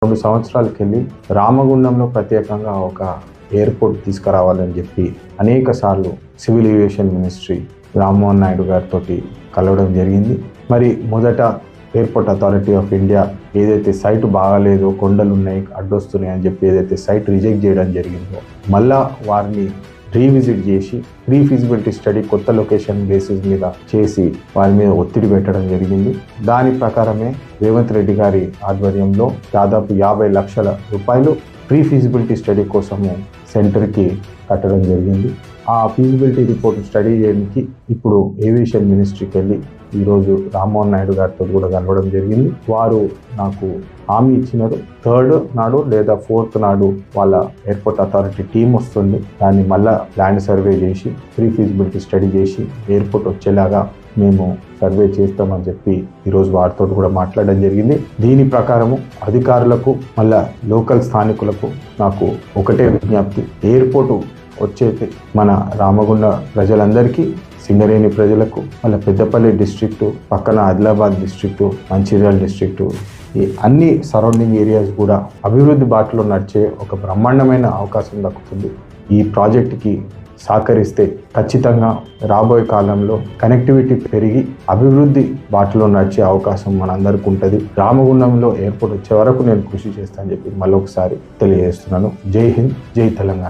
2 సంవత్సరాలకెళ్ళి రామగుండంలో ప్రత్యేకంగా ఒక ఎయిర్‌పోర్ట్ తీసుకురావాలని చెప్పి అనేక సార్లు civil aviation ministry Rammohan Naidu గారితోటి కలవడం జరిగింది. మరి మొదట ఎయిర్‌పోర్ట్ అథారిటీ ఆఫ్ ఇండియా ఏదైతే సైట్ బాగాలేదో, కొండలున్నాయి, అడ్డొస్తున్నాయి అని చెప్పి ఏదైతే సైట్ రిజెక్ట్ చేయడం జరిగిందో, మళ్ళా వారిని రీవిజిట్ చేసి ప్రీ ఫీజిబిలిటీ స్టడీ కొత్త లొకేషన్ బేసిస్ మీద చేసి వారి మీద ఒత్తిడి పెట్టడం జరిగింది. దాని ప్రకారమే రేవంత్ రెడ్డి గారి ఆధ్వర్యంలో దాదాపు 50 లక్షల రూపాయలు ప్రీ ఫీజిబిలిటీ స్టడీ కోసము సెంటర్కి కట్టడం జరిగింది. ఆ ఫీజిబిలిటీ రిపోర్ట్ స్టడీ చేయడానికి ఇప్పుడు ఏవియేషన్ మినిస్ట్రీకి వెళ్ళి ఈరోజు రామ్మోహన్ నాయుడు గారితో కూడా కలవడం జరిగింది. వారు నాకు హామీ ఇచ్చినారు, 3rd నాడు లేదా 4th నాడు వాళ్ళ ఎయిర్‌పోర్ట్ అథారిటీ టీం వస్తుంది. దాన్ని మళ్ళా ల్యాండ్ సర్వే చేసి ప్రీ ఫీజిబిలిటీ స్టడీ చేసి ఎయిర్‌పోర్ట్ వచ్చేలాగా మేము సర్వే చేస్తామని చెప్పి ఈరోజు వారితో కూడా మాట్లాడడం జరిగింది. దీని ప్రకారము అధికారులకు మళ్ళా లోకల్ స్థానికులకు నాకు ఒకటే విజ్ఞప్తి, ఎయిర్‌పోర్ట్ వచ్చేది మన రామగుండ ప్రజలందరికీ, సింగరేణి ప్రజలకు, మళ్ళీ పెద్దపల్లి డిస్ట్రిక్టు, పక్కన ఆదిలాబాద్ డిస్ట్రిక్టు, మంచిర్యాల డిస్ట్రిక్టు, ఈ అన్ని సరౌండింగ్ ఏరియాస్ కూడా అభివృద్ధి బాటలో నడిచే ఒక బ్రహ్మాండమైన అవకాశం దక్కుతుంది. ఈ ప్రాజెక్టుకి సహకరిస్తే ఖచ్చితంగా రాబోయే కాలంలో కనెక్టివిటీ పెరిగి అభివృద్ధి బాటలో నడిచే అవకాశం మనందరికీ ఉంటుంది. రామగుండంలో ఎయిర్‌పోర్ట్ వచ్చే వరకు నేను కృషి చేస్తానని చెప్పి మళ్ళొకసారి తెలియజేస్తున్నాను. జై హింద్, జై తెలంగాణ.